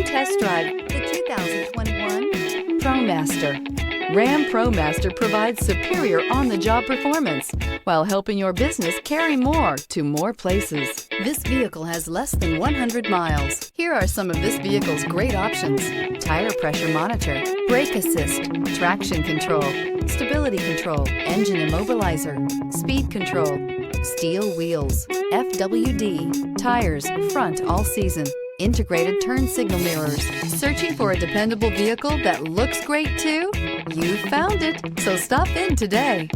Come test drive the 2021 ProMaster. Ram ProMaster provides superior on-the-job performance while helping your business carry more to more places. This vehicle has less than 100 miles. Here are some of this vehicle's great options: tire pressure monitor, brake assist, traction control, stability control, engine immobilizer, speed control, steel wheels, FWD, tires, front all season, integrated turn signal mirrors. Searching for a dependable vehicle that looks great too? You found it, so stop in today.